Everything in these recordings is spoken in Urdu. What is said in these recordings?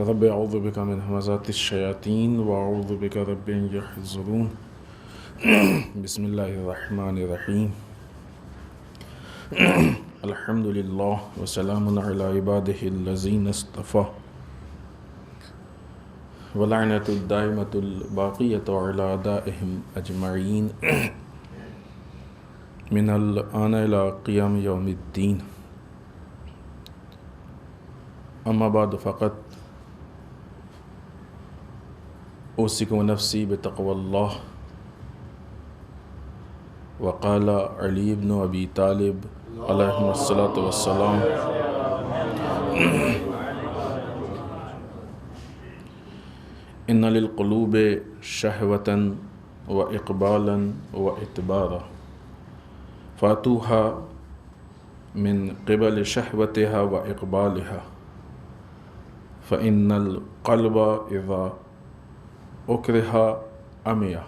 رب اعوذ بک من همزات الشیاطین واعوذ بک رب ان یحضرون بسم اللہ الرحمن الرحیم الحمد للہ وسلام علی عبادہ الذین اصطفى ولعنۃ الدائمۃ الباقیۃ علی اعدائہم اجمعین من الآن الی قیام یوم الدین اما بعد فقط اوصیکم ونفسی بتقوی اللہ وقال علی بن ابی طالب علیہ الصلاۃ والسلام ان للقلوب شہوۃ و اقبالا و ادبارا فاتوها من قبل شہوتها و اقبالها فإن القلب اذا اکرہ عمیہ۔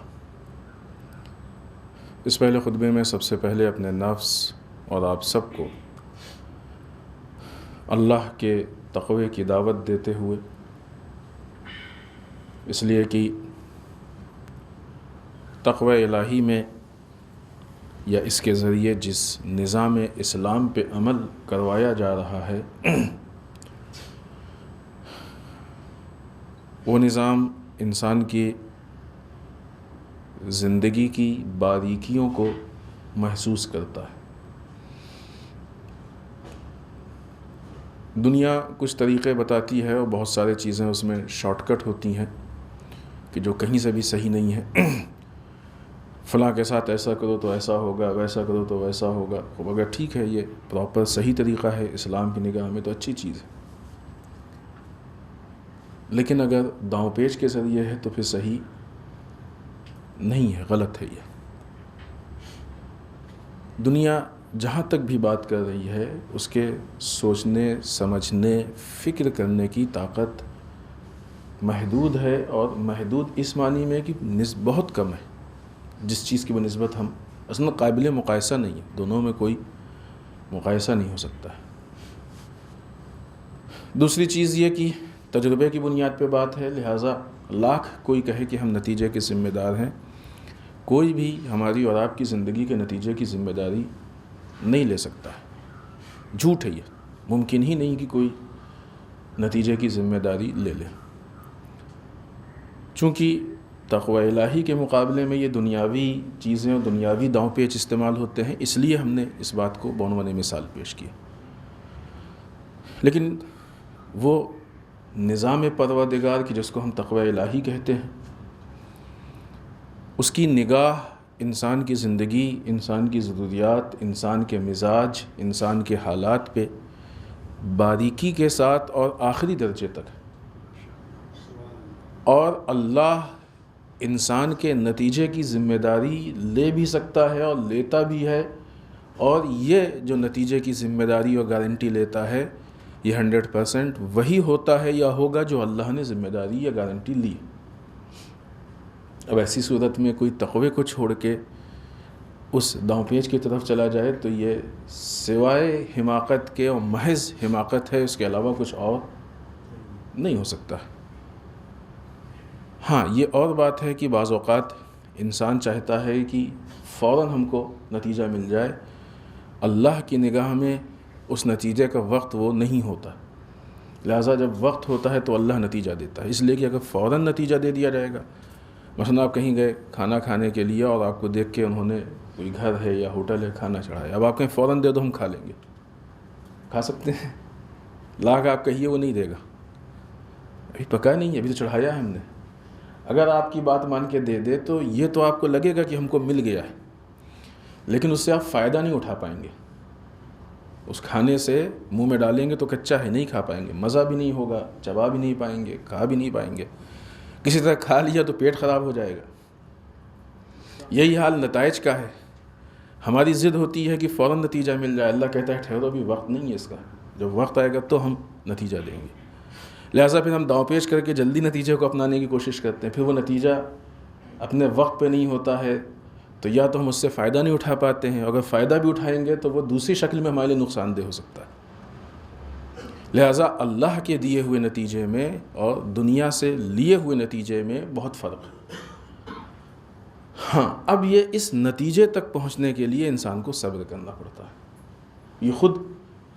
اس پہلے خطبے میں سب سے پہلے اپنے نفس اور آپ سب کو اللہ کے تقوی کی دعوت دیتے ہوئے، اس لیے کہ تقوی الہی میں یا اس کے ذریعے جس نظام اسلام پہ عمل کروایا جا رہا ہے وہ نظام انسان کی زندگی کی باریکیوں کو محسوس کرتا ہے۔ دنیا کچھ طریقے بتاتی ہے اور بہت سارے چیزیں اس میں شارٹ کٹ ہوتی ہیں کہ جو کہیں سے بھی صحیح نہیں ہے۔ فلاں کے ساتھ ایسا کرو تو ایسا ہوگا، ویسا کرو تو ویسا ہوگا۔ اگر ٹھیک ہے، یہ پراپر صحیح طریقہ ہے اسلام کی نگاہ میں تو اچھی چیز ہے، لیکن اگر داؤں پیچ کے ذریعے ہے تو پھر صحیح نہیں ہے، غلط ہے۔ یہ دنیا جہاں تک بھی بات کر رہی ہے اس کے سوچنے، سمجھنے، فکر کرنے کی طاقت محدود ہے، اور محدود اس معنی میں کہ بہت کم ہے۔ جس چیز کی بنسبت ہم اصلا قابل مقایسہ نہیں ہے، دونوں میں کوئی مقایسہ نہیں ہو سکتا ہے۔ دوسری چیز یہ کہ تجربے کی بنیاد پہ بات ہے، لہٰذا لاکھ کوئی کہے کہ ہم نتیجے کے ذمہ دار ہیں، کوئی بھی ہماری اور آپ کی زندگی کے نتیجے کی ذمہ داری نہیں لے سکتا ہے۔ جھوٹ ہے، یہ ممکن ہی نہیں کہ کوئی نتیجے کی ذمہ داری لے لے، چونکہ تقوی الہی کے مقابلے میں یہ دنیاوی چیزیں اور دنیاوی داؤں پیچ استعمال ہوتے ہیں، اس لیے ہم نے اس بات کو بعنوان مثال پیش کیا۔ لیکن وہ نظام پروردگار کی جس کو ہم تقوی الہی کہتے ہیں، اس کی نگاہ انسان کی زندگی، انسان کی ضروریات، انسان کے مزاج، انسان کے حالات پہ باریکی کے ساتھ اور آخری درجے تک، اور اللہ انسان کے نتیجے کی ذمہ داری لے بھی سکتا ہے اور لیتا بھی ہے، اور یہ جو نتیجے کی ذمہ داری اور گارنٹی لیتا ہے یہ 100% وہی ہوتا ہے یا ہوگا جو اللہ نے ذمہ داری یا گارنٹی لی۔ اب ایسی صورت میں کوئی تقوی کو چھوڑ کے اس داؤں پیچ کی طرف چلا جائے تو یہ سوائے حماقت کے اور محض حماقت ہے، اس کے علاوہ کچھ اور نہیں ہو سکتا۔ ہاں، یہ اور بات ہے کہ بعض اوقات انسان چاہتا ہے کہ فوراً ہم کو نتیجہ مل جائے، اللہ کی نگاہ میں اس نتیجے کا وقت وہ نہیں ہوتا، لہٰذا جب وقت ہوتا ہے تو اللہ نتیجہ دیتا ہے۔ اس لیے کہ اگر فوراً نتیجہ دے دیا جائے گا، مثلا آپ کہیں گئے کھانا کھانے کے لیے اور آپ کو دیکھ کے انہوں نے کوئی گھر ہے یا ہوٹل ہے کھانا چڑھایا، اب آپ کہیں فوراً دے دو ہم کھا لیں گے، کھا سکتے ہیں؟ لاکھ آپ کہیے وہ نہیں دے گا، ابھی پکا نہیں ہے، ابھی تو چڑھایا ہے ہم نے۔ اگر آپ کی بات مان کے دے دے تو یہ تو آپ کو لگے گا کہ ہم کو مل گیا ہے، لیکن اس سے آپ فائدہ نہیں اٹھا پائیں گے۔ اس کھانے سے منہ میں ڈالیں گے تو کچا ہے، نہیں کھا پائیں گے، مزہ بھی نہیں ہوگا، چبا بھی نہیں پائیں گے، کھا بھی نہیں پائیں گے، کسی طرح کھا لیا تو پیٹ خراب ہو جائے گا۔ یہی حال نتائج کا ہے۔ ہماری ضد ہوتی ہے کہ فوراً نتیجہ مل جائے، اللہ کہتا ہے ٹھہرو، بھی وقت نہیں ہے اس کا، جب وقت آئے گا تو ہم نتیجہ دیں گے۔ لہٰذا پھر ہم داؤں پیچ کر کے جلدی نتیجے کو اپنانے کی کوشش کرتے ہیں، پھر وہ نتیجہ اپنے وقت پہ نہیں ہوتا ہے تو یا تو ہم اس سے فائدہ نہیں اٹھا پاتے ہیں، اگر فائدہ بھی اٹھائیں گے تو وہ دوسری شکل میں ہمارے لیے نقصان دہ ہو سکتا ہے۔ لہٰذا اللہ کے دیے ہوئے نتیجے میں اور دنیا سے لیے ہوئے نتیجے میں بہت فرق ہے۔ ہاں، اب یہ اس نتیجے تک پہنچنے کے لیے انسان کو صبر کرنا پڑتا ہے۔ یہ خود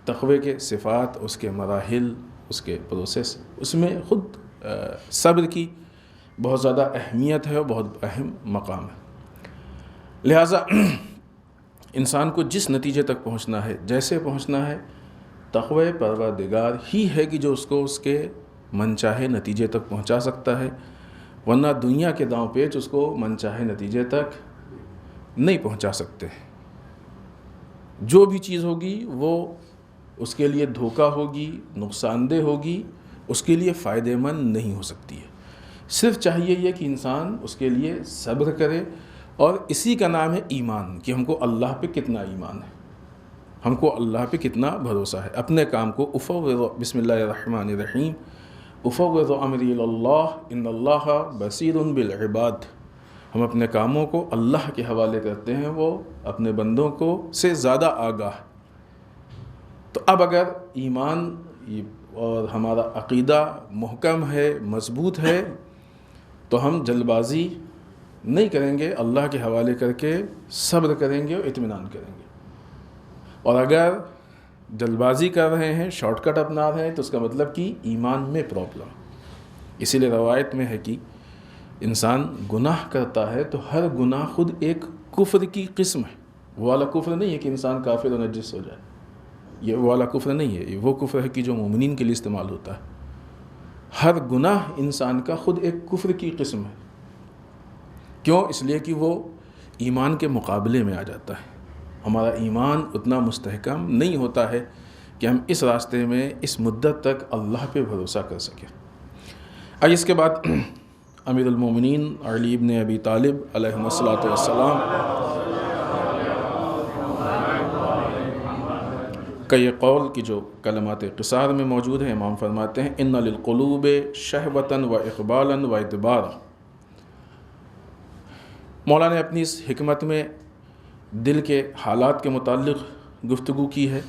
تقوی کے صفات، اس کے مراحل، اس کے پروسیس، اس میں خود صبر کی بہت زیادہ اہمیت ہے اور بہت اہم مقام ہے۔ لہٰذا انسان کو جس نتیجے تک پہنچنا ہے، جیسے پہنچنا ہے، تقوی پروردگار ہی ہے کہ جو اس کو اس کے من چاہے نتیجے تک پہنچا سکتا ہے، ورنہ دنیا کے داؤں پیچ اس کو من چاہے نتیجے تک نہیں پہنچا سکتے۔ جو بھی چیز ہوگی وہ اس کے لیے دھوکہ ہوگی، نقصان دہ ہوگی، اس کے لیے فائدہ مند نہیں ہو سکتی ہے۔ صرف چاہیے یہ کہ انسان اس کے لیے صبر کرے، اور اسی کا نام ہے ایمان، کہ ہم کو اللہ پہ کتنا ایمان ہے، ہم کو اللہ پہ کتنا بھروسہ ہے۔ اپنے کام کو بسم اللہ الرحمن الرحیم، افوض امری اللہ ان اللہ بصیر بالعباد، ہم اپنے کاموں کو اللہ کے حوالے کرتے ہیں، وہ اپنے بندوں کو سے زیادہ آگاہ۔ تو اب اگر ایمان اور ہمارا عقیدہ محکم ہے، مضبوط ہے، تو ہم جلد بازی نہیں کریں گے، اللہ کے حوالے کر کے صبر کریں گے اور اطمینان کریں گے۔ اور اگر جلد بازی کر رہے ہیں، شارٹ کٹ اپنا رہے ہیں، تو اس کا مطلب کہ ایمان میں پرابلم۔ اسی لیے روایت میں ہے کہ انسان گناہ کرتا ہے تو ہر گناہ خود ایک کفر کی قسم ہے۔ وہ والا کفر نہیں ہے کہ انسان کافر و نجس ہو جائے، یہ وہ والا کفر نہیں ہے، یہ وہ کفر ہے کہ جو مومنین کے لیے استعمال ہوتا ہے۔ ہر گناہ انسان کا خود ایک کفر کی قسم ہے۔ کیوں؟ اس لیے کہ وہ ایمان کے مقابلے میں آ جاتا ہے۔ ہمارا ایمان اتنا مستحکم نہیں ہوتا ہے کہ ہم اس راستے میں اس مدت تک اللہ پہ بھروسہ کر سکیں۔ آئیے اس کے بعد امیر المومنین علی ابن ابی طالب علیہ الصلاۃ والسلام کا یہ قول کی جو کلمات قصار میں موجود ہیں، امام فرماتے ہیں ان للقلوب شہوۃ و اقبالا و ادبارا۔ مولا نے اپنی اس حکمت میں دل کے حالات کے متعلق گفتگو کی ہے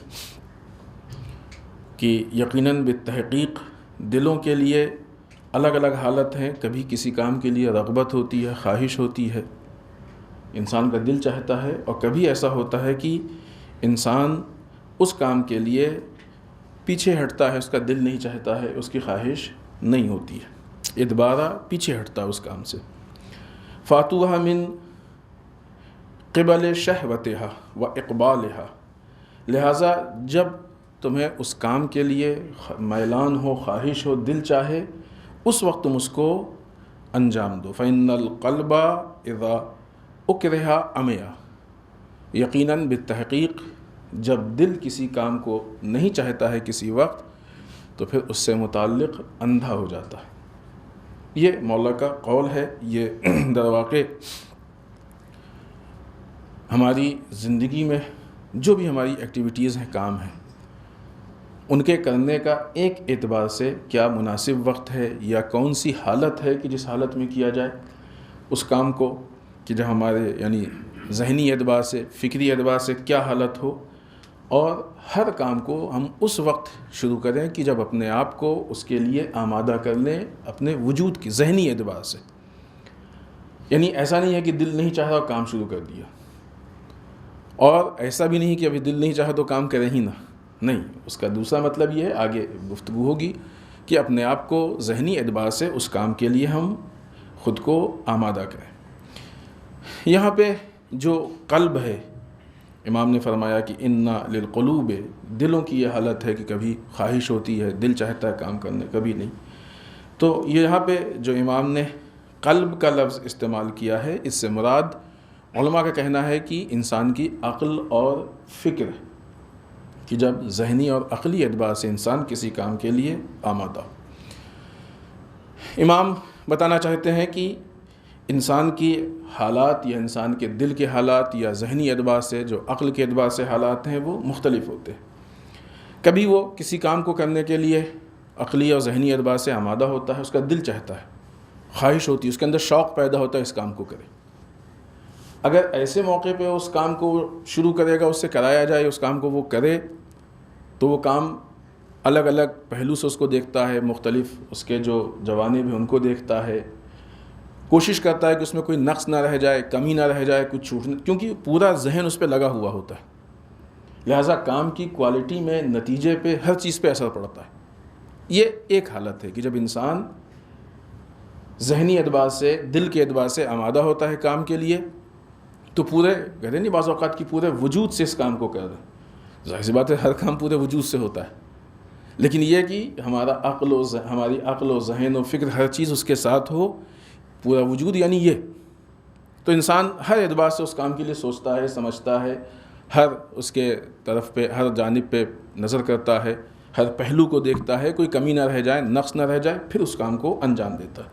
کہ یقیناً بالتحقیق دلوں کے لیے الگ الگ حالت ہیں۔ کبھی کسی کام کے لیے رغبت ہوتی ہے، خواہش ہوتی ہے، انسان کا دل چاہتا ہے، اور کبھی ایسا ہوتا ہے کہ انسان اس کام کے لیے پیچھے ہٹتا ہے، اس کا دل نہیں چاہتا ہے، اس کی خواہش نہیں ہوتی ہے، ادبارہ پیچھے ہٹتا ہے اس کام سے۔ فاتوہا من قبل شہوتہا و اقبالہا، لہٰذا جب تمہیں اس کام کے لیے میلان ہو، خواہش ہو، دل چاہے، اس وقت تم اس کو انجام دو۔ فإن القلب اذا اکرہ عمیا، یقیناً بالتحقیق جب دل کسی کام کو نہیں چاہتا ہے کسی وقت، تو پھر اس سے متعلق اندھا ہو جاتا ہے۔ یہ مولا کا قول ہے۔ یہ در واقع ہماری زندگی میں جو بھی ہماری ایکٹیویٹیز ہیں، کام ہیں، ان کے کرنے کا ایک اعتبار سے کیا مناسب وقت ہے یا کون سی حالت ہے کہ جس حالت میں کیا جائے اس کام کو، کہ جب ہمارے یعنی ذہنی اعتبار سے، فکری اعتبار سے کیا حالت ہو، اور ہر کام کو ہم اس وقت شروع کریں کہ جب اپنے آپ کو اس کے لیے آمادہ کر لیں اپنے وجود کی ذہنی اعتبار سے۔ یعنی ایسا نہیں ہے کہ دل نہیں چاہا اور کام شروع کر دیا، اور ایسا بھی نہیں کہ ابھی دل نہیں چاہا تو کام کریں ہی نہ، نہیں، اس کا دوسرا مطلب یہ ہے، آگے گفتگو ہوگی، کہ اپنے آپ کو ذہنی اعتبار سے اس کام کے لیے ہم خود کو آمادہ کریں۔ یہاں پہ جو قلب ہے، امام نے فرمایا کہ ان للقلوب، دلوں کی یہ حالت ہے کہ کبھی خواہش ہوتی ہے، دل چاہتا ہے کام کرنے، کبھی نہیں۔ تو یہاں پہ جو امام نے قلب کا لفظ استعمال کیا ہے، اس سے مراد علماء کا کہنا ہے کہ انسان کی عقل اور فکر، کہ جب ذہنی اور عقلی اعتبار سے انسان کسی کام کے لیے آمادہ ہو۔ امام بتانا چاہتے ہیں کہ انسان کی حالات یا انسان کے دل کے حالات یا ذہنی اعتبار سے جو عقل کے اعتبار سے حالات ہیں وہ مختلف ہوتے ہیں۔ کبھی وہ کسی کام کو کرنے کے لیے عقلی اور ذہنی اعتبار سے آمادہ ہوتا ہے، اس کا دل چاہتا ہے، خواہش ہوتی ہے، اس کے اندر شوق پیدا ہوتا ہے اس کام کو کرے۔ اگر ایسے موقع پہ اس کام کو شروع کرے گا، اس سے کرایا جائے، اس کام کو وہ کرے، تو وہ کام الگ الگ پہلو سے اس کو دیکھتا ہے، مختلف اس کے جو جوانب ہیں ان کو دیکھتا ہے، کوشش کرتا ہے کہ اس میں کوئی نقص نہ رہ جائے، کمی نہ رہ جائے، کچھ چھوٹ نہ، کیونکہ پورا ذہن اس پہ لگا ہوا ہوتا ہے۔ لہٰذا کام کی کوالٹی میں، نتیجے پہ، ہر چیز پہ اثر پڑتا ہے۔ یہ ایک حالت ہے کہ جب انسان ذہنی اعتبار سے، دل کے اعتبار سے آمادہ ہوتا ہے کام کے لیے، تو پورے کہتے نہیں بعض اوقات کی پورے وجود سے اس کام کو کر دیں۔ ظاہر سی بات ہے ہر کام پورے وجود سے ہوتا ہے، لیکن یہ کہ ہماری عقل و ذہن و فکر ہر چیز اس کے ساتھ ہو، پورا وجود، یعنی یہ تو انسان ہر اعتبار سے اس کام کے لیے سوچتا ہے، سمجھتا ہے، ہر اس کے طرف پہ، ہر جانب پہ نظر کرتا ہے، ہر پہلو کو دیکھتا ہے، کوئی کمی نہ رہ جائے، نقص نہ رہ جائے، پھر اس کام کو انجام دیتا ہے۔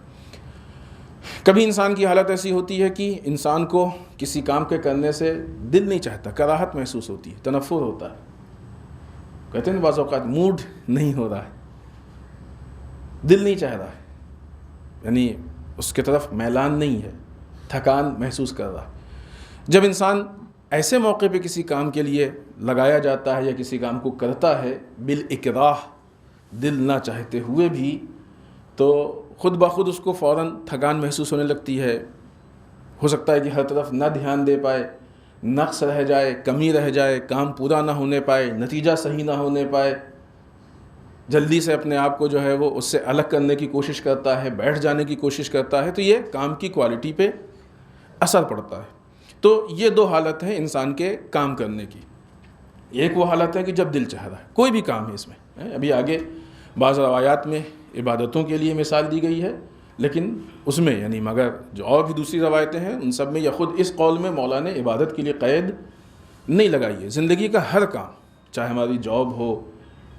کبھی انسان کی حالت ایسی ہوتی ہے کہ انسان کو کسی کام کے کرنے سے دل نہیں چاہتا، کراہت محسوس ہوتی ہے، تنفر ہوتا ہے، کہتے ہیں بعض اوقات موڈ نہیں ہو رہا ہے، دل نہیں چاہ رہا ہے، یعنی اس کے طرف میلان نہیں ہے، تھکان محسوس کر رہا ہے۔ جب انسان ایسے موقع پہ کسی کام کے لیے لگایا جاتا ہے یا کسی کام کو کرتا ہے بالاکراہ، دل نہ چاہتے ہوئے بھی، تو خود بخود اس کو فوراً تھکان محسوس ہونے لگتی ہے۔ ہو سکتا ہے کہ ہر طرف نہ دھیان دے پائے، نقص رہ جائے، کمی رہ جائے، کام پورا نہ ہونے پائے، نتیجہ صحیح نہ ہونے پائے، جلدی سے اپنے آپ کو جو ہے وہ اس سے الگ کرنے کی کوشش کرتا ہے، بیٹھ جانے کی کوشش کرتا ہے، تو یہ کام کی کوالٹی پہ اثر پڑتا ہے۔ تو یہ دو حالت ہیں انسان کے کام کرنے کی۔ ایک وہ حالت ہے کہ جب دل چاہ رہا ہے، کوئی بھی کام ہے اس میں، ابھی آگے بعض روایات میں عبادتوں کے لیے مثال دی گئی ہے، لیکن اس میں یعنی مگر جو اور بھی دوسری روایتیں ہیں ان سب میں یا خود اس قول میں مولا نے عبادت کے لیے قید نہیں لگائی ہے۔ زندگی کا ہر کام، چاہے ہماری جاب ہو،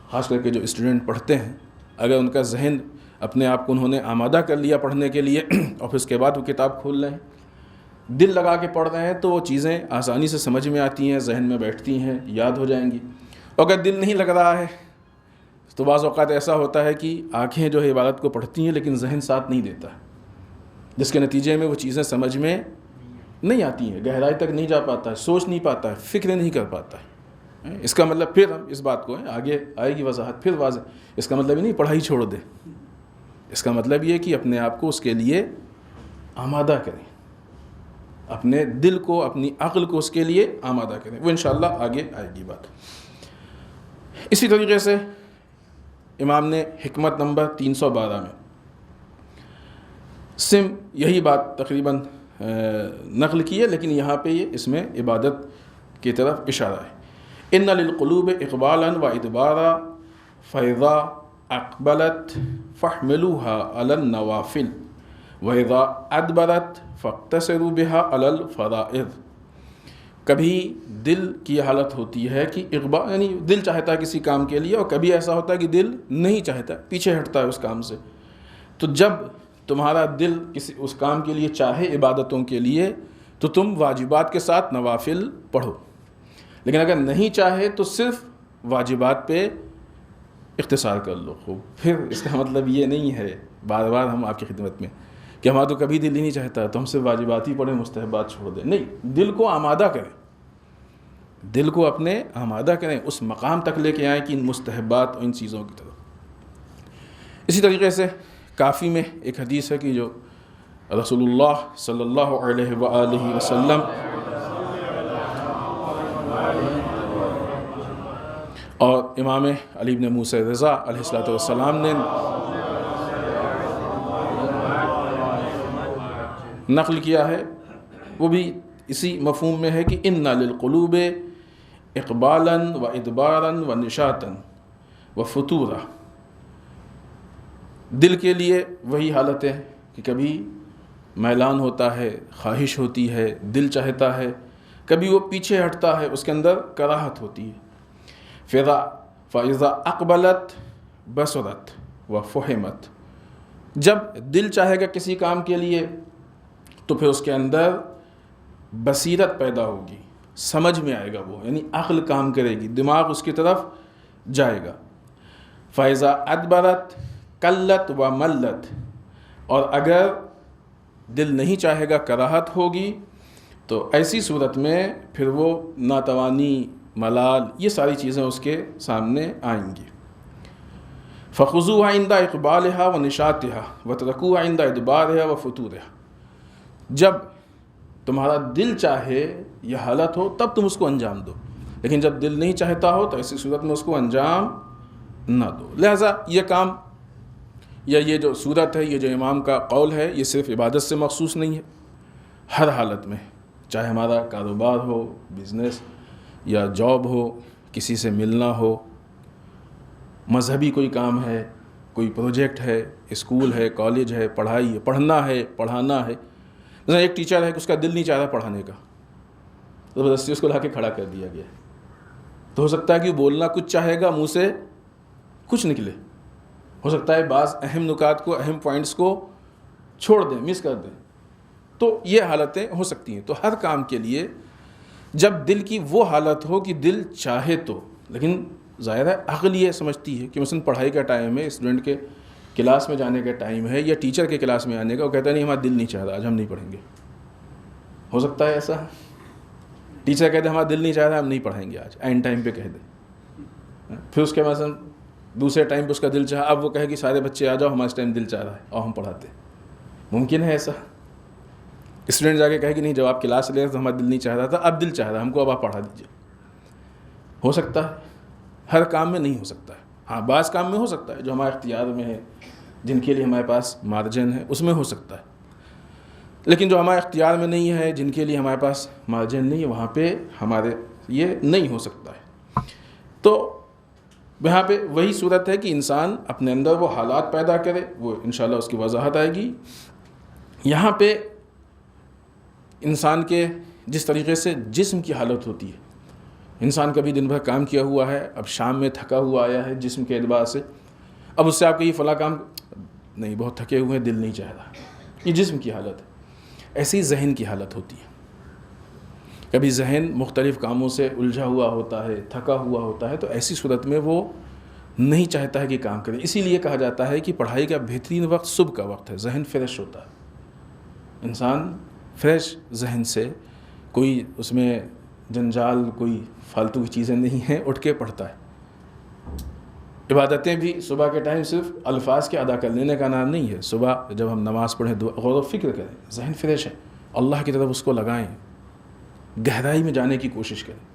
خاص کر کے جو اسٹوڈنٹ پڑھتے ہیں، اگر ان کا ذہن اپنے آپ کو انہوں نے آمادہ کر لیا پڑھنے کے لیے اور پھر اس کے بعد وہ کتاب کھول رہے ہیں، دل لگا کے پڑھ رہے ہیں، تو وہ چیزیں آسانی سے سمجھ میں آتی ہیں، ذہن میں بیٹھتی ہیں، یاد ہو جائیں گی۔ اور اگر دل نہیں لگ رہا ہے تو بعض اوقات ایسا ہوتا ہے کہ آنکھیں جو ہے عبادت کو پڑھتی ہیں لیکن ذہن ساتھ نہیں دیتا، جس کے نتیجے میں وہ چیزیں سمجھ میں نہیں آتی ہیں، گہرائی تک نہیں جا پاتا ہے، سوچ نہیں پاتا ہے، فکر نہیں کر پاتا ہے۔ اس کا مطلب پھر ہم اس بات کو آگے آئے گی وضاحت پھر واضح، اس کا مطلب یہ نہیں پڑھائی چھوڑ دے، اس کا مطلب یہ کہ اپنے آپ کو اس کے لیے آمادہ کریں، اپنے دل کو، اپنی عقل کو اس کے لیے آمادہ کریں، وہ انشاءاللہ آگے آئے گی بات۔ اسی طریقے سے امام نے حکمت نمبر 312 میں یہی بات تقریباً نقل کی ہے، لیکن یہاں پہ یہ اس میں عبادت کی طرف اشارہ ہے۔ ان للقلوب اقبالا و ادبارا فاذا اقبلت فاحملوها على النوافل واذا ادبرت فاقتصروا بها على الفرائض۔ کبھی دل کی حالت ہوتی ہے کہ اقبال، یعنی دل چاہتا ہے کسی کام کے لیے، اور کبھی ایسا ہوتا ہے کہ دل نہیں چاہتا، پیچھے ہٹتا ہے اس کام سے۔ تو جب تمہارا دل کسی اس کام کے لیے چاہے، عبادتوں کے لیے، تو تم واجبات کے ساتھ نوافل پڑھو، لیکن اگر نہیں چاہے تو صرف واجبات پہ اختصار کر لو۔ خوب، پھر اس کا مطلب یہ نہیں ہے بار بار ہم آپ کی خدمت میں کہ ہمارا تو کبھی دل ہی نہیں چاہتا تو ہم صرف واجبات ہی پڑھیں، مستحبات چھوڑ دیں، نہیں، دل کو آمادہ کریں، دل کو اپنے آمادہ کریں، اس مقام تک لے کے آئیں کہ ان مستحبات اور ان چیزوں کی طرف۔ اسی طریقے سے کافی میں ایک حدیث ہے کہ جو رسول اللہ صلی اللہ علیہ وآلہ وسلم اور امام علی بن موسیٰ رضا علیہ السلام نے نقل کیا ہے، وہ بھی اسی مفہوم میں ہے کہ ان للقلوب اقبالا و ادبارا و نشاطا و فتورا۔ دل کے لیے وہی حالت ہے کہ کبھی میلان ہوتا ہے، خواہش ہوتی ہے، دل چاہتا ہے، کبھی وہ پیچھے ہٹتا ہے، اس کے اندر کراہت ہوتی ہے۔ فَإِذَا أَقْبَلَتْ بَصُرَتْ وَفُحِمَتْ، جب دل چاہے گا کسی کام کے لیے تو پھر اس کے اندر بصیرت پیدا ہوگی، سمجھ میں آئے گا، وہ یعنی عقل کام کرے گی، دماغ اس کی طرف جائے گا۔ فَإِذَا أَدْبَرَتْ قَلَّتْ وَمَلَّتْ، اور اگر دل نہیں چاہے گا، کراہت ہوگی، تو ایسی صورت میں پھر وہ ناتوانی، ملال، یہ ساری چیزیں اس کے سامنے آئیں گی۔ فَخُذُوهَا عِنْدَ إِقْبَالِهَا وَنِشَاطِهَا وَتَرَكُوهَا عِنْدَ إِدْبَارِهَا وَفُتُورِهَا، جب تمہارا دل چاہے یہ حالت ہو تب تم اس کو انجام دو، لیکن جب دل نہیں چاہتا ہو تو ایسی صورت میں اس کو انجام نہ دو۔ لہٰذا یہ کام یا یہ جو صورت ہے، یہ جو امام کا قول ہے، یہ صرف عبادت سے مخصوص نہیں ہے، ہر حالت میں، چاہے ہمارا کاروبار ہو، بزنس یا جاب ہو، کسی سے ملنا ہو، مذہبی کوئی کام ہے، کوئی پروجیکٹ ہے، اسکول ہے، کالج ہے، پڑھائی ہے، پڑھنا ہے، پڑھانا ہے۔ مثلا ایک ٹیچر ہے کہ اس کا دل نہیں چاہ رہا پڑھانے کا، زبردستی اس کو لا کے کھڑا کر دیا گیا، تو ہو سکتا ہے کہ بولنا کچھ چاہے گا، منہ سے کچھ نکلے، ہو سکتا ہے بعض اہم نکات کو، اہم پوائنٹس کو چھوڑ دیں، مس کر دیں، تو یہ حالتیں ہو سکتی ہیں۔ تو ہر کام کے لیے جب دل کی وہ حالت ہو کہ دل چاہے تو، لیکن ظاہر ہے عقل یہ سمجھتی ہے کہ مثلا پڑھائی کا ٹائم ہے، اسٹوڈنٹ کے کلاس میں جانے کا ٹائم ہے، یا ٹیچر کے کلاس میں آنے کا، وہ کہتا ہے نہیں ہمارا دل نہیں چاہ رہا، آج ہم نہیں پڑھیں گے۔ ہو سکتا ہے ایسا، ٹیچر کہتے ہیں ہمارا دل نہیں چاہ رہا، ہم نہیں پڑھیں گے آج، اینڈ ٹائم پہ کہہ دیں، پھر اس کے مثلا دوسرے ٹائم پہ اس کا دل چاہا، اب وہ کہے کہ سارے بچے آ جاؤ، ہمارا اس ٹائم دل چاہ رہا ہے اور ہم پڑھاتے ہیں۔ ممکن ہے ایسا؟ اسٹوڈنٹ جا کے کہے کہ نہیں، جب آپ کلاس لے رہے تو ہمارا دل نہیں چاہ رہا تھا، اب دل چاہ رہا ہے ہم کو، اب آپ پڑھا دیجیے۔ ہو سکتا ہے، ہر کام میں نہیں ہو سکتا ہے، ہاں بعض کام میں ہو سکتا ہے جو ہمارے اختیار میں ہے، جن کے لیے ہمارے پاس مارجن ہے، اس میں ہو سکتا ہے، لیکن جو ہمارے اختیار میں نہیں ہے، جن کے لیے ہمارے پاس مارجن نہیں ہے، وہاں پہ ہمارے یہ نہیں ہو سکتا ہے۔ تو یہاں پہ وہی صورت ہے کہ انسان اپنے اندر وہ حالات پیدا کرے، وہ انشاءاللہ اس کی وضاحت آئے گی۔ یہاں پہ انسان کے جس طریقے سے جسم کی حالت ہوتی ہے، انسان کبھی دن بھر کام کیا ہوا ہے، اب شام میں تھکا ہوا آیا ہے جسم کے اعتبار سے، اب اس سے آپ کہیے فلاں کام نہیں، بہت تھکے ہوئے ہیں، دل نہیں چاہ رہا، یہ جسم کی حالت ہے۔ ایسی ذہن کی حالت ہوتی ہے، کبھی ذہن مختلف کاموں سے الجھا ہوا ہوتا ہے، تھکا ہوا ہوتا ہے، تو ایسی صورت میں وہ نہیں چاہتا ہے کہ کام کرے۔ اسی لیے کہا جاتا ہے کہ پڑھائی کا بہترین وقت صبح کا وقت ہے، ذہن فریش ہوتا ہے، انسان فریش ذہن سے، کوئی اس میں جنجال، کوئی فالتو کی چیزیں نہیں ہیں، اٹھ کے پڑھتا ہے۔ عبادتیں بھی صبح کے ٹائم صرف الفاظ کے ادا کر لینے کا نام نہیں ہے، صبح جب ہم نماز پڑھیں غور و فکر کریں، ذہن فریش ہے، اللہ کی طرف اس کو لگائیں، گہرائی میں جانے کی کوشش کریں۔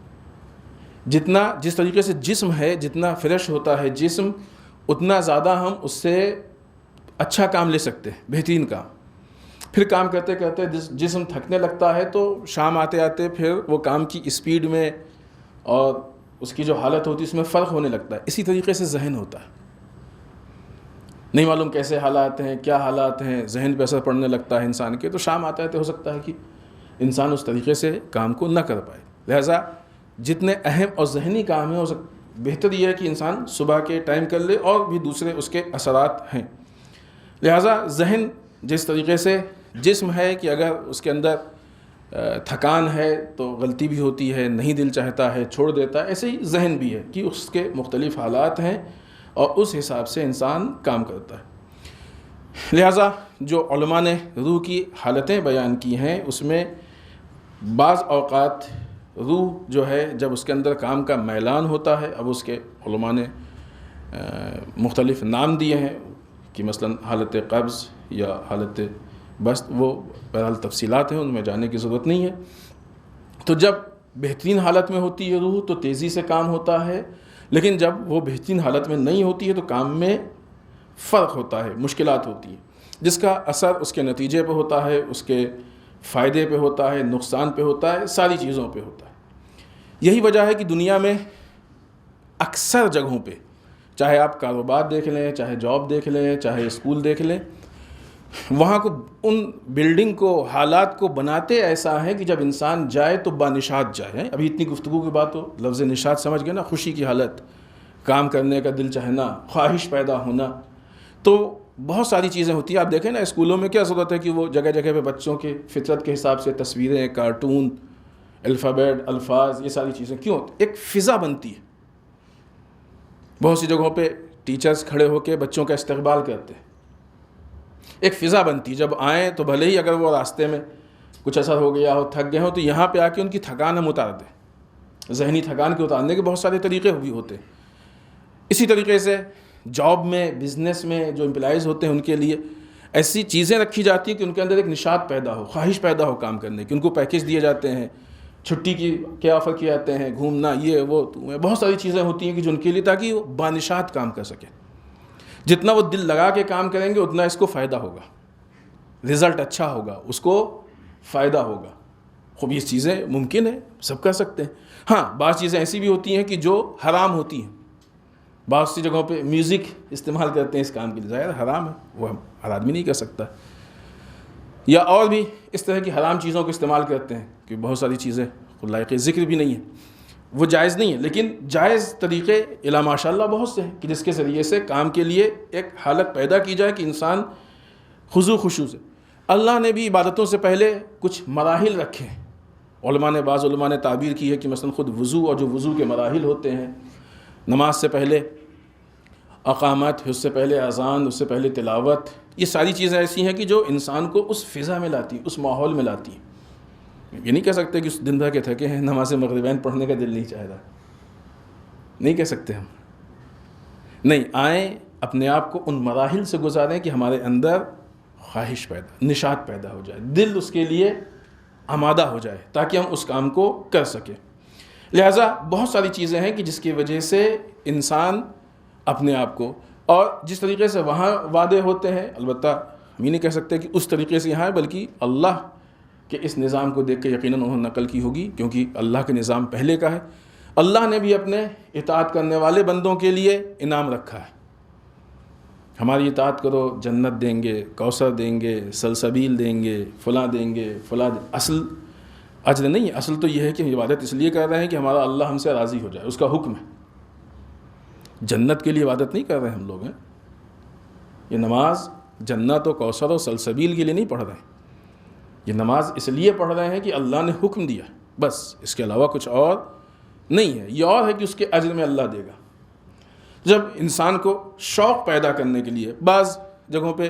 جس طریقے سے جسم ہے، جتنا فریش ہوتا ہے جسم، اتنا زیادہ ہم اس سے اچھا کام لے سکتے ہیں، بہترین کام۔ پھر کام کرتے کرتے جسم تھکنے لگتا ہے، تو شام آتے آتے پھر وہ کام کی اسپیڈ میں اور اس کی جو حالت ہوتی ہے اس میں فرق ہونے لگتا ہے۔ اسی طریقے سے ذہن ہوتا ہے، نہیں معلوم کیسے حالات ہیں، کیا حالات ہیں، ذہن پہ اثر پڑنے لگتا ہے انسان کے، تو شام آتا ہے تو ہو سکتا ہے کہ انسان اس طریقے سے کام کو نہ کر پائے۔ لہٰذا جتنے اہم اور ذہنی کام ہیں، بہتر یہ ہے کہ انسان صبح کے ٹائم کر لے، اور بھی دوسرے اس کے اثرات ہیں۔ لہٰذا ذہن جس طریقے سے جسم ہے کہ اگر اس کے اندر تھکان ہے تو غلطی بھی ہوتی ہے، نہیں دل چاہتا ہے، چھوڑ دیتا ہے، ایسے ہی ذہن بھی ہے کہ اس کے مختلف حالات ہیں اور اس حساب سے انسان کام کرتا ہے۔ لہٰذا جو علماء نے روح کی حالتیں بیان کی ہیں، اس میں بعض اوقات روح جو ہے جب اس کے اندر کام کا میلان ہوتا ہے، اب اس کے علماء نے مختلف نام دیے ہیں کہ مثلا حالت قبض یا حالت بست، وہ بہرحال تفصیلات ہیں، ان میں جانے کی ضرورت نہیں ہے۔ تو جب بہترین حالت میں ہوتی ہے روح تو تیزی سے کام ہوتا ہے، لیکن جب وہ بہترین حالت میں نہیں ہوتی ہے تو کام میں فرق ہوتا ہے، مشکلات ہوتی ہیں، جس کا اثر اس کے نتیجے پہ ہوتا ہے، اس کے فائدے پہ ہوتا ہے، نقصان پہ ہوتا ہے، ساری چیزوں پہ ہوتا ہے۔ یہی وجہ ہے کہ دنیا میں اکثر جگہوں پہ، چاہے آپ کاروبار دیکھ لیں، چاہے جاب دیکھ لیں، چاہے اسکول دیکھ لیں، وہاں کو ان بلڈنگ کو حالات کو بناتے ایسا ہے کہ جب انسان جائے تو بانشاد جائے. ابھی اتنی گفتگو کے بعد تو لفظ نشاط سمجھ گئے نا, خوشی کی حالت, کام کرنے کا دل چاہنا, خواہش پیدا ہونا. تو بہت ساری چیزیں ہوتی ہیں. آپ دیکھیں نا اسکولوں میں کیا ضرورت ہے کہ وہ جگہ جگہ پہ بچوں کے فطرت کے حساب سے تصویریں, کارٹون, الفابیٹ, الفاظ, یہ ساری چیزیں کیوں؟ ایک فضا بنتی ہے. بہت سی جگہوں پہ ٹیچرز کھڑے ہو کے بچوں کا استقبال کرتے ہیں, ایک فضا بنتی. جب آئیں تو بھلے ہی اگر وہ راستے میں کچھ اثر ہو گیا ہو, تھک گئے ہوں, تو یہاں پہ آ کے ان کی تھکان ہم اتار دیں. ذہنی تھکان کے اتارنے کے بہت سارے طریقے بھی ہوتے ہیں. اسی طریقے سے جاب میں, بزنس میں جو امپلائیز ہوتے ہیں ان کے لیے ایسی چیزیں رکھی جاتی ہیں کہ ان کے اندر ایک نشاط پیدا ہو, خواہش پیدا ہو کام کرنے کی. ان کو پیکیج دیے جاتے ہیں, چھٹی کی کیا آفر کیے جاتے ہیں, گھومنا, یہ وہ, بہت ساری چیزیں ہوتی ہیں کہ جو ان کے لیے, تاکہ وہ بانشاد کام کر سکیں. جتنا وہ دل لگا کے کام کریں گے اتنا اس کو فائدہ ہوگا, رزلٹ اچھا ہوگا, اس کو فائدہ ہوگا. خوب یہ چیزیں ممکن ہے, سب کر سکتے ہیں. ہاں بعض چیزیں ایسی بھی ہوتی ہیں کہ جو حرام ہوتی ہیں. بعض سی جگہوں پہ میوزک استعمال کرتے ہیں اس کام کے لیے, ظاہر حرام ہے, وہ ہر آدمی نہیں کر سکتا. یا اور بھی اس طرح کی حرام چیزوں کو استعمال کرتے ہیں کہ بہت ساری چیزیں لائق ذکر بھی نہیں ہیں, وہ جائز نہیں ہے. لیکن جائز طریقے الا ماشاء اللہ بہت سے ہیں کہ جس کے ذریعے سے کام کے لیے ایک حالت پیدا کی جائے کہ انسان خضوع خشوع سے. اللہ نے بھی عبادتوں سے پہلے کچھ مراحل رکھے ہیں. بعض علماء نے تعبیر کی ہے کہ مثلا خود وضو اور جو وضو کے مراحل ہوتے ہیں, نماز سے پہلے اقامت, اس سے پہلے اذان, اس سے پہلے تلاوت, یہ ساری چیزیں ایسی ہیں کہ جو انسان کو اس فضا میں لاتی ہیں, اس ماحول میں لاتی ہیں. یہ نہیں کہہ سکتے کہ اس دن بھر کے تھکے ہیں, نماز مغربین پڑھنے کا دل نہیں چاہ رہا, نہیں کہہ سکتے ہم. نہیں, آئیں اپنے آپ کو ان مراحل سے گزاریں کہ ہمارے اندر خواہش پیدا, نشاط پیدا ہو جائے, دل اس کے لیے آمادہ ہو جائے تاکہ ہم اس کام کو کر سکیں. لہٰذا بہت ساری چیزیں ہیں کہ جس کی وجہ سے انسان اپنے آپ کو, اور جس طریقے سے وہاں وعدے ہوتے ہیں, البتہ ہم یہ نہیں کہہ سکتے کہ اس طریقے سے یہاں ہے, بلکہ اللہ کے اس نظام کو دیکھ کے یقیناً انہوں نے نقل کی ہوگی, کیونکہ اللہ کا نظام پہلے کا ہے. اللہ نے بھی اپنے اطاعت کرنے والے بندوں کے لیے انعام رکھا ہے. ہماری اطاعت کرو, جنت دیں گے, کوثر دیں گے, سلسبیل دیں گے, فلاں دیں گے, فلاں. اصل اجر نہیں ہے, اصل تو یہ ہے کہ ہم عبادت اس لیے کر رہے ہیں کہ ہمارا اللہ ہم سے راضی ہو جائے, اس کا حکم ہے. جنت کے لیے عبادت نہیں کر رہے ہیں ہم لوگ ہیں. یہ نماز جنت و کوثر و سلسبیل کے لیے نہیں پڑھ رہے ہیں. یہ نماز اس لیے پڑھ رہے ہیں کہ اللہ نے حکم دیا, بس اس کے علاوہ کچھ اور نہیں ہے. یہ اور ہے کہ اس کے اجر میں اللہ دے گا. جب انسان کو شوق پیدا کرنے کے لیے, بعض جگہوں پہ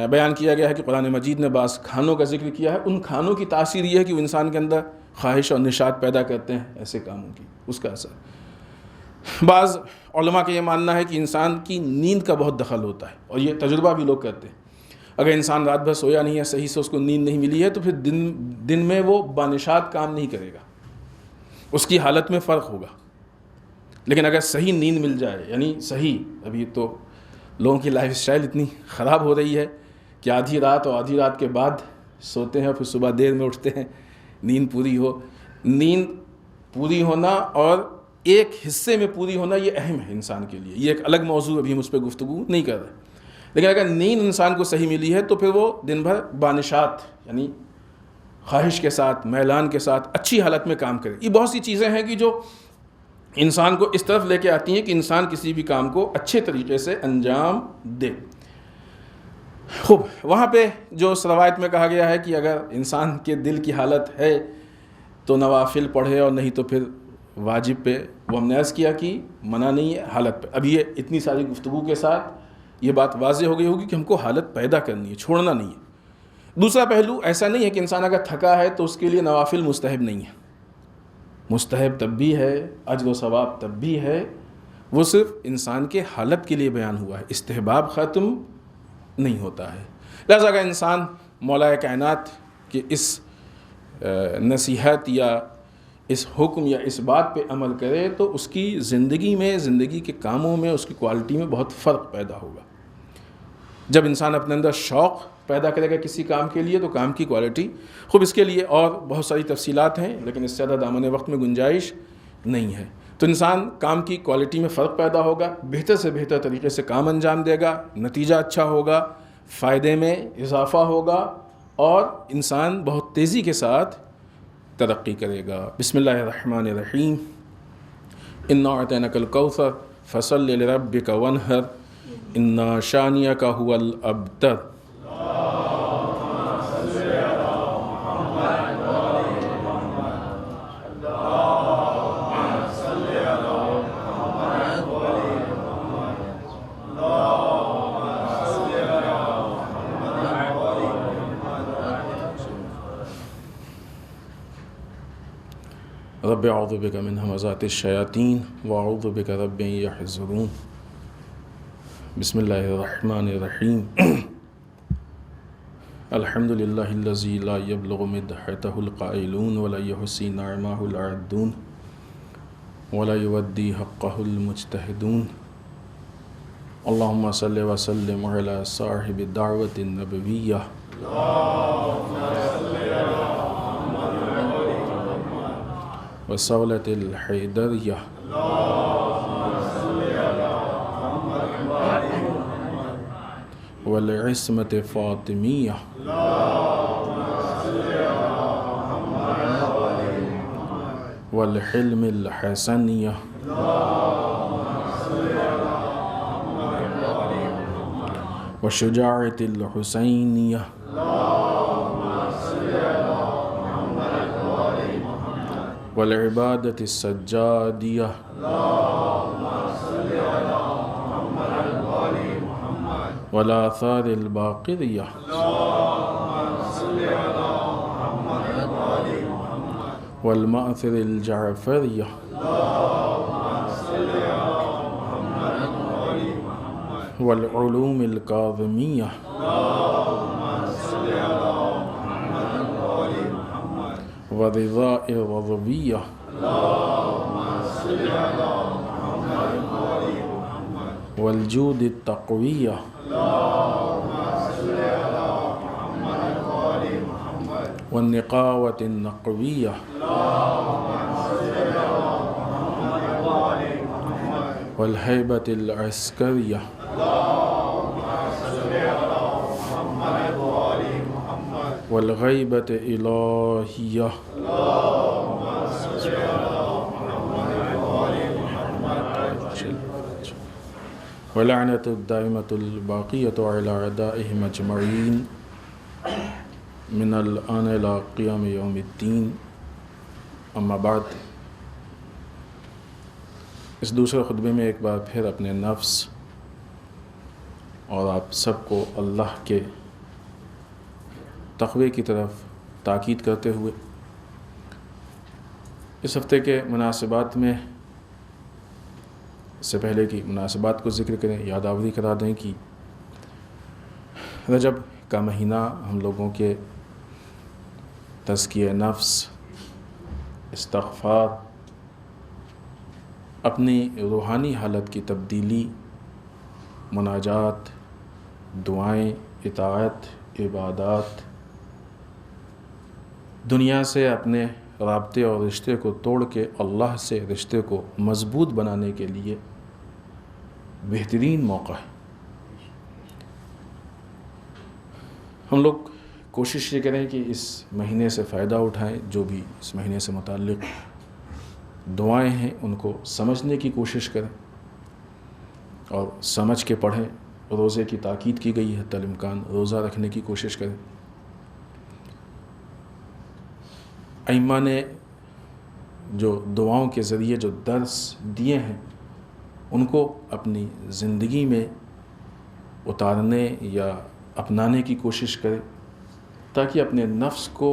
بیان کیا گیا ہے کہ قرآن مجید نے بعض کھانوں کا ذکر کیا ہے, ان کھانوں کی تاثیر یہ ہے کہ وہ انسان کے اندر خواہش اور نشاط پیدا کرتے ہیں, ایسے کاموں کی اس کا اثر. بعض علماء کا یہ ماننا ہے کہ انسان کی نیند کا بہت دخل ہوتا ہے, اور یہ تجربہ بھی لوگ کرتے ہیں. اگر انسان رات بھر سویا نہیں ہے, صحیح سے اس کو نیند نہیں ملی ہے, تو پھر دن میں وہ بانشاد کام نہیں کرے گا, اس کی حالت میں فرق ہوگا. لیکن اگر صحیح نیند مل جائے, یعنی صحیح, ابھی تو لوگوں کی لائف اسٹائل اتنی خراب ہو رہی ہے کہ آدھی رات اور آدھی رات کے بعد سوتے ہیں, پھر صبح دیر میں اٹھتے ہیں. نیند پوری ہو, نیند پوری ہونا اور ایک حصے میں پوری ہونا یہ اہم ہے انسان کے لیے. یہ ایک الگ موضوع, ابھی ہم اس پہ گفتگو نہیں کر رہے. لیکن اگر نیند انسان کو صحیح ملی ہے تو پھر وہ دن بھر بانشات, یعنی خواہش کے ساتھ, میلان کے ساتھ اچھی حالت میں کام کرے. یہ بہت سی چیزیں ہیں کہ جو انسان کو اس طرف لے کے آتی ہیں کہ انسان کسی بھی کام کو اچھے طریقے سے انجام دے. خوب, وہاں پہ جو روایت میں کہا گیا ہے کہ اگر انسان کے دل کی حالت ہے تو نوافل پڑھے, اور نہیں تو پھر واجب پہ. وہ ہم نے عرض کیا کہ منع نہیں ہے حالت پہ. اب یہ اتنی ساری گفتگو کے ساتھ یہ بات واضح ہو گئی ہوگی کہ ہم کو حالت پیدا کرنی ہے, چھوڑنا نہیں ہے. دوسرا پہلو ایسا نہیں ہے کہ انسان اگر تھکا ہے تو اس کے لیے نوافل مستحب نہیں ہے. مستحب تب بھی ہے, اجر و ثواب تب بھی ہے, وہ صرف انسان کے حالت کے لیے بیان ہوا ہے, استحباب ختم نہیں ہوتا ہے. لہذا اگر انسان مولا کائنات کے اس نصیحت یا اس حکم یا اس بات پہ عمل کرے تو اس کی زندگی میں, زندگی کے کاموں میں, اس کی کوالٹی میں بہت فرق پیدا ہوگا. جب انسان اپنے اندر شوق پیدا کرے گا کسی کام کے لیے تو کام کی کوالٹی. خوب, اس کے لیے اور بہت ساری تفصیلات ہیں, لیکن اس سے زیادہ دامن وقت میں گنجائش نہیں ہے. تو انسان کام کی کوالٹی میں فرق پیدا ہوگا, بہتر سے بہتر طریقے سے کام انجام دے گا, نتیجہ اچھا ہوگا, فائدے میں اضافہ ہوگا اور انسان بہت تیزی کے ساتھ ترقی کرے گا۔ بسم اللہ الرحمن الرحیم۔ انا اعطیناک الکوثر فصل لربک وانحر انا شانئک هو الابتر۔ رب اعوذ بک من همزات الشیاطین واعوذ بک رب ان یحضرون۔ بسم اللہ الرحمن الرحیم۔ الحمد للہ الذی لا یبلغ مدحتہ القائلون ولا یحصی نعمہ العادون ولا یودی حقہ المجتہدون۔ اللہم صل وسلم علی صاحب الدعوۃ النبویہ وصولة الحیدریہ والعصمة فاطمیہ والحلم الحسنیہ والشجاعة الحسینیہ والعبادة السجادیہ والآثار الباقریہ والمأثر الجعفریہ والعلوم الکاظمیہ والرضاء الرضویہ والجود التقویہ والنقاوة النقویہ والہیبة العسکریہ والغیبة الہیہ ولعنة الدائمة الباقية على أعدائهم أجمعين من الآن إلى قيام يوم الدين۔ اما بعد، اس دوسرے خطبے میں ایک بار پھر اپنے نفس اور آپ سب کو اللہ کے تقوی کی طرف تاکید کرتے ہوئے اس ہفتے کے مناسبات میں اس سے پہلے کی مناسبات کو ذکر کریں، یادآوری کرا دیں کہ رجب کا مہینہ ہم لوگوں کے تزکیہ نفس، استغفار، اپنی روحانی حالت کی تبدیلی، مناجات، دعائیں، اطاعت، عبادات، دنیا سے اپنے رابطے اور رشتے کو توڑ کے اللہ سے رشتے کو مضبوط بنانے کے لیے بہترین موقع ہے۔ ہم لوگ کوشش یہ کریں کہ اس مہینے سے فائدہ اٹھائیں، جو بھی اس مہینے سے متعلق دعائیں ہیں ان کو سمجھنے کی کوشش کریں اور سمجھ کے پڑھیں۔ روزے کی تاکید کی گئی ہے، الامکان روزہ رکھنے کی کوشش کریں۔ ائمہ نے جو دعاؤں کے ذریعے جو درس دیے ہیں ان کو اپنی زندگی میں اتارنے یا اپنانے کی کوشش کریں تاکہ اپنے نفس کو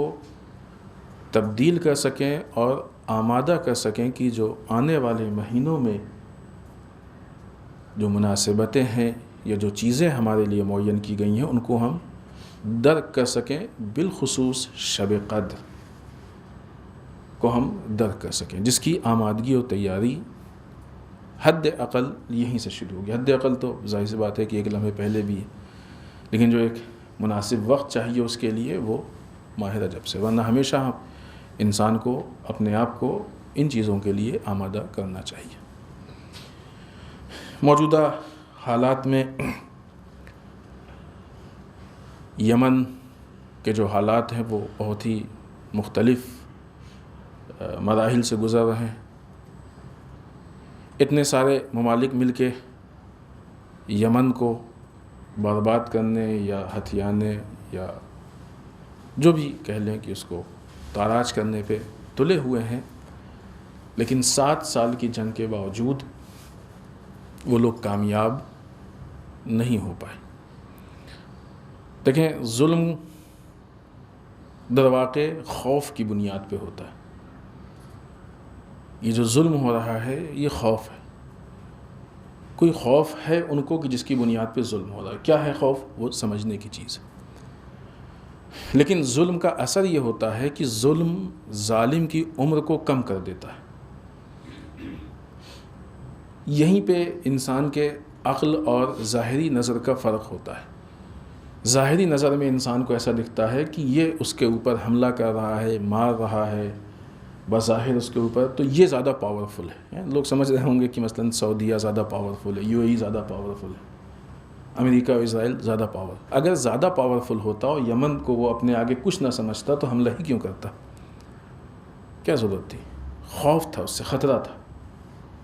تبدیل کر سکیں اور آمادہ کر سکیں کہ جو آنے والے مہینوں میں جو مناسبتیں ہیں یا جو چیزیں ہمارے لیے معین کی گئی ہیں ان کو ہم درک کر سکیں، بالخصوص شب قدر کو ہم درک کر سکیں، جس کی آمادگی اور تیاری حد اقل یہیں سے شروع ہوگی۔ حد اقل تو ظاہر سی بات ہے کہ ایک لمحے پہلے بھی ہے، لیکن جو ایک مناسب وقت چاہیے اس کے لیے وہ ماہ رجب سے، ورنہ ہمیشہ ہم انسان کو اپنے آپ کو ان چیزوں کے لیے آمادہ کرنا چاہیے۔ موجودہ حالات میں یمن کے جو حالات ہیں وہ بہت ہی مختلف مراحل سے گزر رہے ہیں. اتنے سارے ممالک مل کے یمن کو برباد کرنے یا ہتھیانے یا جو بھی کہہ لیں کہ اس کو تاراج کرنے پہ تلے ہوئے ہیں، لیکن 7 سال کی جنگ کے باوجود وہ لوگ کامیاب نہیں ہو پائے. دیکھیں، ظلم درواقع خوف کی بنیاد پہ ہوتا ہے. یہ جو ظلم ہو رہا ہے یہ خوف ہے. کوئی خوف ہے ان کو کہ جس کی بنیاد پہ ظلم ہو رہا ہے. کیا ہے خوف؟ وہ سمجھنے کی چیز ہے. لیکن ظلم کا اثر یہ ہوتا ہے کہ ظلم ظالم کی عمر کو کم کر دیتا ہے. یہیں پہ انسان کے عقل اور ظاہری نظر کا فرق ہوتا ہے. ظاہری نظر میں انسان کو ایسا دکھتا ہے کہ یہ اس کے اوپر حملہ کر رہا ہے، مار رہا ہے بظاہر اس کے اوپر، تو یہ زیادہ پاورفل ہے. لوگ سمجھ رہے ہوں گے کہ مثلا سعودیہ زیادہ پاورفل ہے، UAE زیادہ پاورفل ہے، امریکہ اور اسرائیل زیادہ پاور. اگر زیادہ پاورفل ہوتا اور یمن کو وہ اپنے آگے کچھ نہ سمجھتا تو حملہ ہی کیوں کرتا؟ کیا ضرورت تھی؟ خوف تھا، اس سے خطرہ تھا.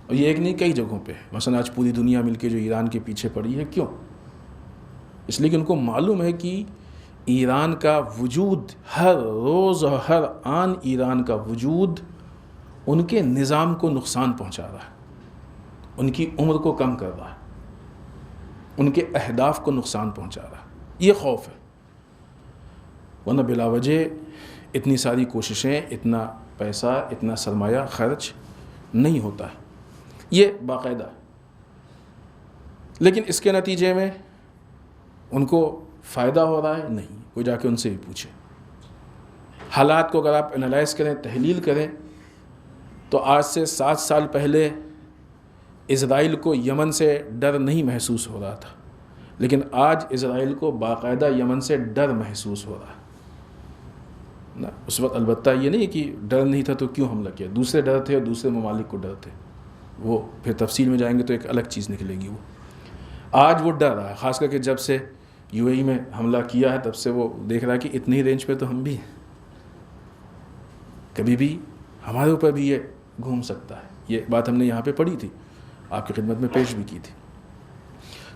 اور یہ ایک نہیں، کئی جگہوں پہ. مثلا آج پوری دنیا مل کے جو ایران کے پیچھے پڑی ہے، کیوں؟ اس لیے کہ ان کو معلوم ہے کہ ایران کا وجود، ہر روز اور ہر آن ایران کا وجود ان کے نظام کو نقصان پہنچا رہا ہے، ان کی عمر کو کم کر رہا ہے، ان کے اہداف کو نقصان پہنچا رہا ہے. یہ خوف ہے. ورنہ بلا وجہ اتنی ساری کوششیں، اتنا پیسہ، اتنا سرمایہ خرچ نہیں ہوتا ہے. یہ باقاعدہ. لیکن اس کے نتیجے میں ان کو فائدہ ہو رہا ہے؟ نہیں. کوئی جا کے ان سے بھی پوچھے. حالات کو اگر آپ انالائز کریں، تحلیل کریں، تو آج سے 7 سال پہلے اسرائیل کو یمن سے ڈر نہیں محسوس ہو رہا تھا، لیکن آج اسرائیل کو باقاعدہ یمن سے ڈر محسوس ہو رہا ہے. اس وقت البتہ یہ نہیں کہ ڈر نہیں تھا تو کیوں حملہ کیا، دوسرے ڈر تھے اور دوسرے ممالک کو ڈر تھے. وہ پھر تفصیل میں جائیں گے تو ایک الگ چیز نکلے گی. وہ آج وہ ڈر رہا ہے، خاص کر کے جب سے UAE میں حملہ کیا ہے تب سے وہ دیکھ رہا ہے کہ اتنی رینج پہ تو ہم بھی ہیں، کبھی بھی ہمارے اوپر بھی یہ گھوم سکتا ہے. یہ بات ہم نے یہاں پہ پڑھی تھی، آپ کی خدمت میں پیش بھی کی تھی.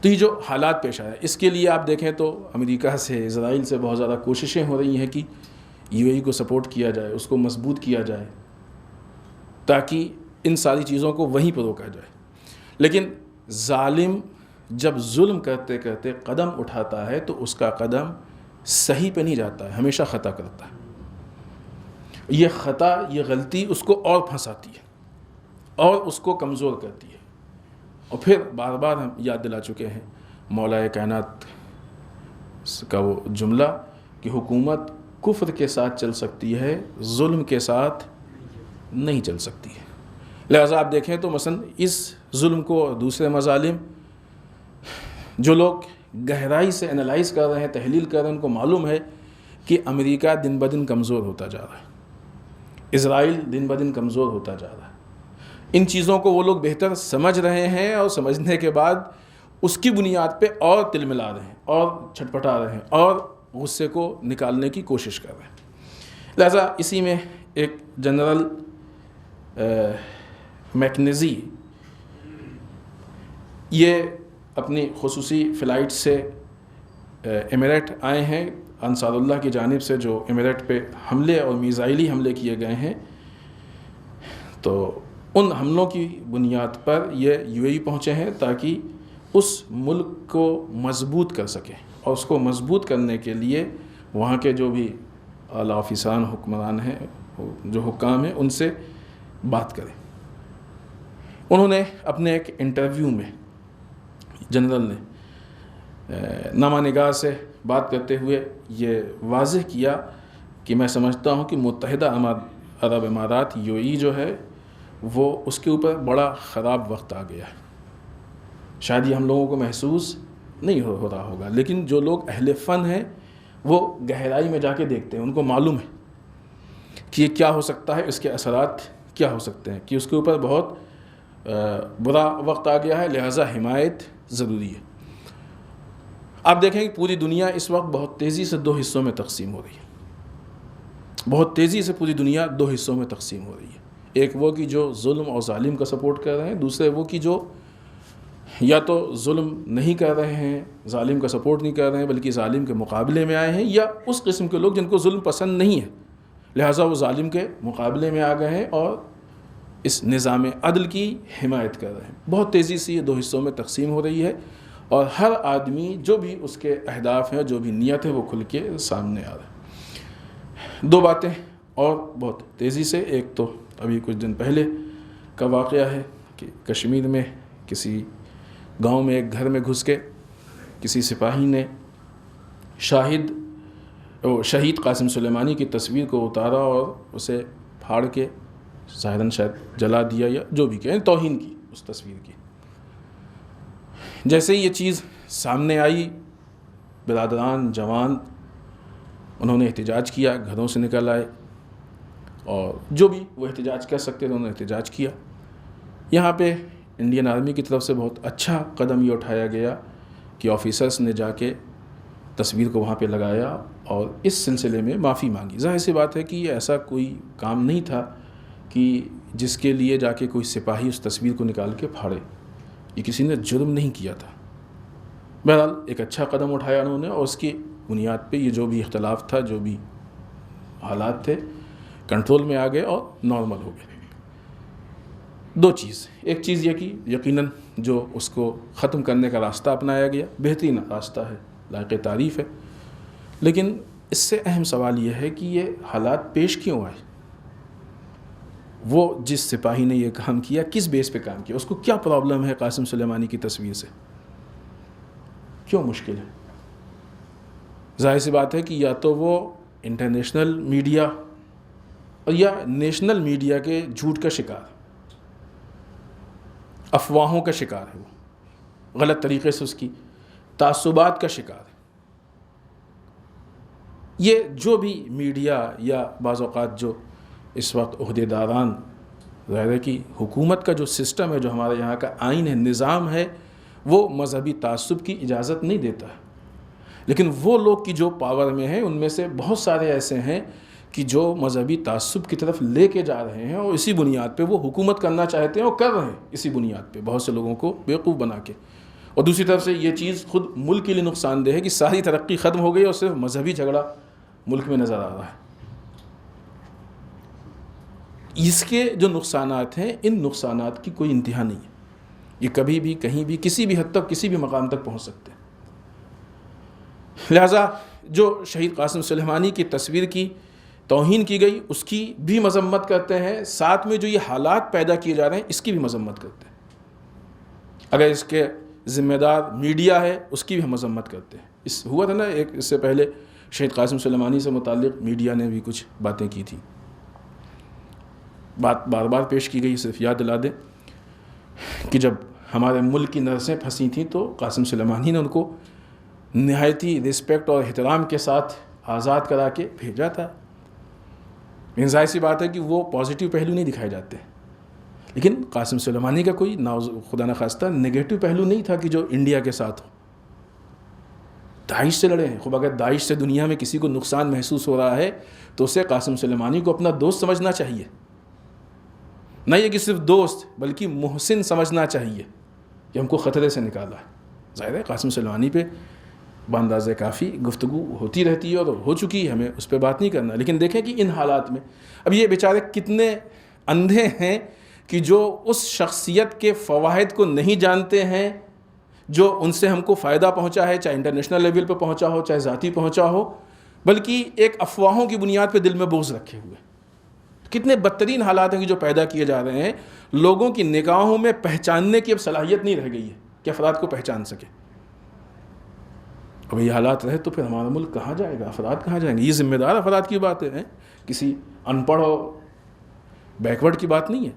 تو یہ جو حالات پیش آیا، اس کے لیے آپ دیکھیں تو امریکہ سے، اسرائیل سے بہت زیادہ کوششیں ہو رہی ہیں کہ UAE کو سپورٹ کیا جائے، اس کو مضبوط کیا جائے، تاکہ ان ساری چیزوں کو وہیں پر روکا جائے. لیکن ظالم جب ظلم کرتے کرتے قدم اٹھاتا ہے تو اس کا قدم صحیح پہ نہیں جاتا ہے، ہمیشہ خطا کرتا ہے. یہ خطا، یہ غلطی اس کو اور پھنساتی ہے اور اس کو کمزور کرتی ہے. اور پھر بار بار ہم یاد دلا چکے ہیں مولا کائنات کا وہ جملہ کہ حکومت کفر کے ساتھ چل سکتی ہے، ظلم کے ساتھ نہیں چل سکتی ہے. لہذا آپ دیکھیں تو مثلا اس ظلم کو اور دوسرے مظالم، جو لوگ گہرائی سے انالائز کر رہے ہیں، تحلیل کر رہے ہیں، ان کو معلوم ہے کہ امریکہ دن بدن کمزور ہوتا جا رہا ہے، اسرائیل دن بدن کمزور ہوتا جا رہا ہے. ان چیزوں کو وہ لوگ بہتر سمجھ رہے ہیں اور سمجھنے کے بعد اس کی بنیاد پہ اور تل ملا رہے ہیں اور چھٹپٹا رہے ہیں اور غصے کو نکالنے کی کوشش کر رہے ہیں. لہذا اسی میں ایک جنرل میکنزی یہ اپنی خصوصی فلائٹ سے ایمریٹ آئے ہیں، انصار اللہ کی جانب سے جو ایمریٹ پہ حملے اور میزائلی حملے کیے گئے ہیں. تو ان حملوں کی بنیاد پر یہ UAE پہنچے ہیں تاکہ اس ملک کو مضبوط کر سکیں، اور اس کو مضبوط کرنے کے لیے وہاں کے جو بھی اعلیٰ آفیسران، حکمران ہیں، جو حکام ہیں، ان سے بات کریں. انہوں نے اپنے ایک انٹرویو میں، جنرل نے نامہ نگار سے بات کرتے ہوئے یہ واضح کیا کہ میں سمجھتا ہوں کہ متحدہ عرب امارات UAE جو ہے وہ اس کے اوپر بڑا خراب وقت آ گیا ہے. شاید یہ ہم لوگوں کو محسوس نہیں ہو رہا ہوگا، لیکن جو لوگ اہل فن ہیں وہ گہرائی میں جا کے دیکھتے ہیں، ان کو معلوم ہے کہ یہ کیا ہو سکتا ہے، اس کے اثرات کیا ہو سکتے ہیں، کہ اس کے اوپر بہت برا وقت آ گیا ہے، لہٰذا حمایت ضروری ہے. آپ دیکھیں کہ پوری دنیا اس وقت بہت تیزی سے دو حصوں میں تقسیم ہو رہی ہے، بہت تیزی سے پوری دنیا دو حصوں میں تقسیم ہو رہی ہے. ایک وہ کہ جو ظلم اور ظالم کا سپورٹ کر رہے ہیں، دوسرے وہ کہ جو یا تو ظلم نہیں کر رہے ہیں، ظالم کا سپورٹ نہیں کر رہے ہیں، بلکہ ظالم کے مقابلے میں آئے ہیں، یا اس قسم کے لوگ جن کو ظلم پسند نہیں ہے لہٰذا وہ ظالم کے مقابلے میں آ گئے ہیں اور اس نظام عدل کی حمایت کر رہے ہیں. بہت تیزی سے یہ دو حصوں میں تقسیم ہو رہی ہے اور ہر آدمی جو بھی اس کے اہداف ہیں، جو بھی نیت ہے، وہ کھل کے سامنے آ رہا ہے. دو باتیں اور بہت تیزی سے. ایک تو ابھی کچھ دن پہلے کا واقعہ ہے کہ کشمیر میں کسی گاؤں میں ایک گھر میں گھس کے کسی سپاہی نے شہید قاسم سلیمانی کی تصویر کو اتارا اور اسے پھاڑ کے ظاہراً شاید جلا دیا یا جو بھی کہیں، توہین کی اس تصویر کی. جیسے ہی یہ چیز سامنے آئی، برادران جوان انہوں نے احتجاج کیا، گھروں سے نکل آئے اور جو بھی وہ احتجاج کر سکتے تھے انہوں نے احتجاج کیا. یہاں پہ انڈین آرمی کی طرف سے بہت اچھا قدم یہ اٹھایا گیا کہ آفیسرز نے جا کے تصویر کو وہاں پہ لگایا اور اس سلسلے میں معافی مانگی. ظاہر سی بات ہے کہ یہ ایسا کوئی کام نہیں تھا کہ جس کے لیے جا کے کوئی سپاہی اس تصویر کو نکال کے پھاڑے. یہ کسی نے جرم نہیں کیا تھا. بہرحال ایک اچھا قدم اٹھایا انہوں نے اور اس کی بنیاد پہ یہ جو بھی اختلاف تھا، جو بھی حالات تھے، کنٹرول میں آ گئے اور نارمل ہو گئے. دو چیز، ایک چیز یہ کہ یقیناً جو اس کو ختم کرنے کا راستہ اپنایا گیا بہترین راستہ ہے، لائق تعریف ہے، لیکن اس سے اہم سوال یہ ہے کہ یہ حالات پیش کیوں آئے؟ وہ جس سپاہی نے یہ کام کیا کس بیس پہ کام کیا؟ اس کو کیا پرابلم ہے قاسم سلیمانی کی تصویر سے؟ کیوں مشکل ہے؟ ظاہر سی بات ہے کہ یا تو وہ انٹرنیشنل میڈیا اور یا نیشنل میڈیا کے جھوٹ کا شکار، افواہوں کا شکار ہے، وہ غلط طریقے سے اس کی تعصبات کا شکار ہے. یہ جو بھی میڈیا یا بعض اوقات جو اس وقت عہدیداران، ظاہر ہے کہ حکومت کا جو سسٹم ہے، جو ہمارے یہاں کا آئین ہے، نظام ہے، وہ مذہبی تعصب کی اجازت نہیں دیتا ہے. لیکن وہ لوگ کی جو پاور میں ہیں ان میں سے بہت سارے ایسے ہیں کہ جو مذہبی تعصب کی طرف لے کے جا رہے ہیں اور اسی بنیاد پہ وہ حکومت کرنا چاہتے ہیں اور کر رہے ہیں، اسی بنیاد پہ بہت سے لوگوں کو بیوقوف بنا کے. اور دوسری طرف سے یہ چیز خود ملک کے لیے نقصان دہ ہے کہ ساری ترقی ختم ہو گئی اور صرف مذہبی جھگڑا ملک میں نظر آ رہا ہے. اس کے جو نقصانات ہیں، ان نقصانات کی کوئی انتہا نہیں ہے. یہ کبھی بھی کہیں بھی کسی بھی حد تک کسی بھی مقام تک پہنچ سکتے ہیں. لہٰذا جو شہید قاسم سلیمانی کی تصویر کی توہین کی گئی اس کی بھی مذمت کرتے ہیں، ساتھ میں جو یہ حالات پیدا کیے جا رہے ہیں اس کی بھی مذمت کرتے ہیں. اگر اس کے ذمہ دار میڈیا ہے اس کی بھی ہم مذمت کرتے ہیں. ہوا تھا نا اس سے پہلے شہید قاسم سلیمانی سے متعلق میڈیا نے بھی کچھ باتیں کی تھیں، بات بار بار پیش کی گئی. صرف یاد دلا دیں کہ جب ہمارے ملک کی نرسیں پھنسی تھیں تو قاسم سلیمانی نے ان کو نہایت ہی رسپیکٹ اور احترام کے ساتھ آزاد کرا کے بھیجا تھا. لیکن ظاہر سی بات ہے کہ وہ پازیٹیو پہلو نہیں دکھائے جاتے. لیکن قاسم سلیمانی کا کوئی خدا نخواستہ نگیٹو پہلو نہیں تھا کہ جو انڈیا کے ساتھ ہو. داعش سے لڑے ہیں. خوب اگر داعش سے دنیا میں کسی کو نقصان محسوس ہو رہا ہے تو اسے قاسم سلیمانی کو اپنا دوست سمجھنا چاہیے، نہ یہ کہ صرف دوست بلکہ محسن سمجھنا چاہیے کہ ہم کو خطرے سے نکالا ہے. ظاہر ہے قاسم سلیمانی پہ باندازے کافی گفتگو ہوتی رہتی ہے اور ہو چکی ہے، ہمیں اس پہ بات نہیں کرنا. لیکن دیکھیں کہ ان حالات میں اب یہ بیچارے کتنے اندھے ہیں کہ جو اس شخصیت کے فوائد کو نہیں جانتے ہیں جو ان سے ہم کو فائدہ پہنچا ہے، چاہے انٹرنیشنل لیول پہ پہنچا ہو چاہے ذاتی پہنچا ہو، بلکہ ایک افواہوں کی بنیاد پہ دل میں بغض رکھے ہوئے. کتنے بدترین حالات ہیں کہ جو پیدا کیے جا رہے ہیں. لوگوں کی نگاہوں میں پہچاننے کی اب صلاحیت نہیں رہ گئی ہے کہ افراد کو پہچان سکے. اب یہ حالات رہے تو پھر ہمارا ملک کہاں جائے گا؟ افراد کہاں جائیں گے؟ یہ ذمہ دار افراد کی باتیں ہیں، کسی ان پڑھ اور بیکورڈ کی بات نہیں ہے.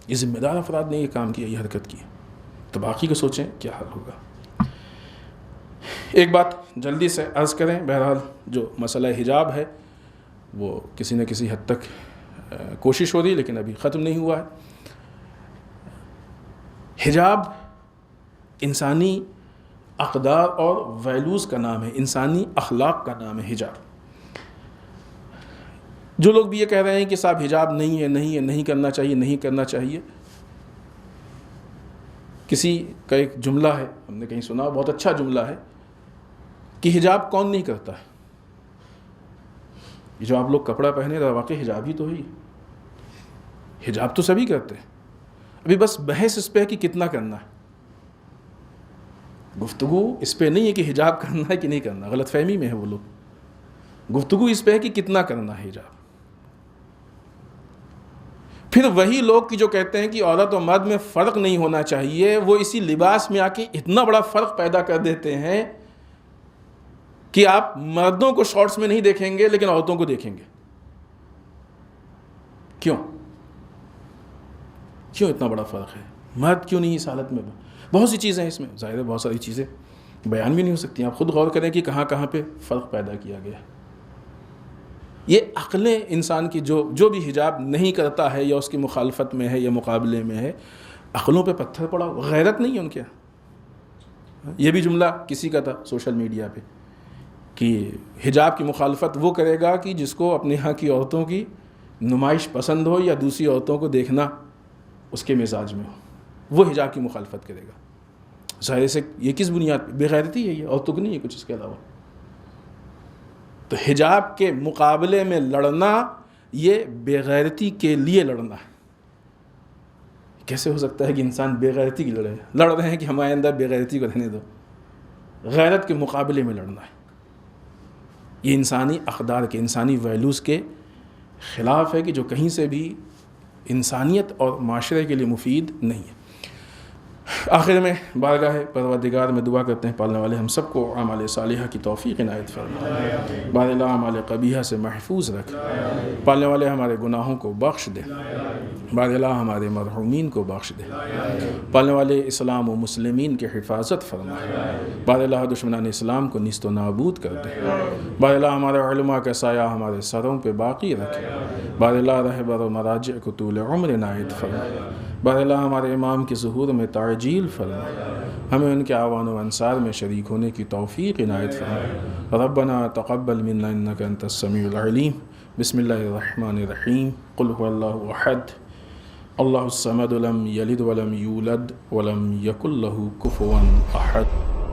یہ ذمہ دار افراد نے یہ کام کیا، یہ حرکت کی. تو باقی کو سوچیں کیا حل ہوگا. ایک بات جلدی سے عرض کریں. بہرحال جو مسئلہ حجاب ہے وہ کسی نہ کسی حد تک کوشش ہو رہی ہے لیکن ابھی ختم نہیں ہوا ہے. حجاب انسانی اقدار اور ویلیوز کا نام ہے، انسانی اخلاق کا نام ہے حجاب۔ جو لوگ بھی یہ کہہ رہے ہیں کہ صاحب حجاب نہیں ہے، نہیں کرنا چاہیے، نہیں کرنا چاہیے، کسی کا ایک جملہ ہے، ہم نے کہیں سنا، بہت اچھا جملہ ہے کہ حجاب کون نہیں کرتا ہے؟ یہ جو آپ لوگ کپڑا پہنے رہے واقعی حجاب ہی تو ہے، حجاب تو سبھی کرتے ہیں۔ ابھی بس بحث اس پہ ہے کہ کتنا کرنا ہے، گفتگو اس پہ نہیں ہے کہ حجاب کرنا ہے کہ نہیں کرنا، غلط فہمی میں ہے وہ لوگ، گفتگو اس پہ ہے کہ کتنا کرنا ہے حجاب۔ پھر وہی لوگ کی جو کہتے ہیں کہ عورت و مرد میں فرق نہیں ہونا چاہیے، وہ اسی لباس میں آ کے اتنا بڑا فرق پیدا کر دیتے ہیں کہ آپ مردوں کو شارٹس میں نہیں دیکھیں گے لیکن عورتوں کو دیکھیں گے۔ کیوں اتنا بڑا فرق ہے؟ مرد کیوں نہیں اس حالت میں؟ بہت سی چیزیں ہیں اس میں، ظاہر ہے بہت ساری چیزیں بیان بھی نہیں ہو سکتی، آپ خود غور کریں کہ کہاں کہاں پہ فرق پیدا کیا گیا ہے۔ یہ عقلیں انسان کی جو بھی حجاب نہیں کرتا ہے یا اس کی مخالفت میں ہے یا مقابلے میں ہے، عقلوں پہ پتھر پڑا، غیرت نہیں ہے ان کے یہاں۔ یہ بھی جملہ کسی کا تھا سوشل میڈیا پہ کہ حجاب کی مخالفت وہ کرے گا کہ جس کو اپنے ہاں کی عورتوں کی نمائش پسند ہو یا دوسری عورتوں کو دیکھنا اس کے مزاج میں ہو، وہ حجاب کی مخالفت کرے گا۔ ظاہر سے یہ کس بنیاد پہ؟ بے غیرتی ہے یہ، اور تو نہیں ہے کچھ اس کے علاوہ۔ تو حجاب کے مقابلے میں لڑنا یہ بے غیرتی کے لیے لڑنا ہے۔ کیسے ہو سکتا ہے کہ انسان بے غیرتی کی لڑ رہے ہیں کہ ہمارے اندر بے غیرتی کو رہنے دو؟ غیرت کے مقابلے میں لڑنا ہے، یہ انسانی اقدار کے، انسانی ویلیوز کے خلاف ہے کہ جو کہیں سے بھی انسانیت اور معاشرے کے لیے مفید نہیں ہے۔ آخر میں بارگاہ پروردگار میں دعا کرتے ہیں پالنے والے ہم سب کو اعمال صالحہ کی توفیق عنایت فرما، بار اللہ اعمال قبیحہ سے محفوظ رکھ، پالنے والے ہمارے گناہوں کو بخش دے، بار اللہ ہمارے مرحومین کو بخش دے، پالنے والے اسلام و مسلمین کی حفاظت فرما، بار اللہ دشمنان اسلام کو نیست و نابود کر دے، بار اللہ ہمارے علماء کا سایہ ہمارے سروں پہ باقی رکھے، بار اللہ رہبر و مراجع کو طول عمر عنایت فرما، بار اللہ ہمارے امام کے ظہور میں تعجیل فرما، ہمیں ان کے اعوان و انصار میں شریک ہونے کی توفیق عنایت فرما۔ ربنا تقبل منا انک انت السمیع العلیم۔ بسم اللہ الرحمن الرحیم۔ قل هو اللہ احد اللہ الصمد لم یلد ولم یولد ولم یکن له کفوا احد۔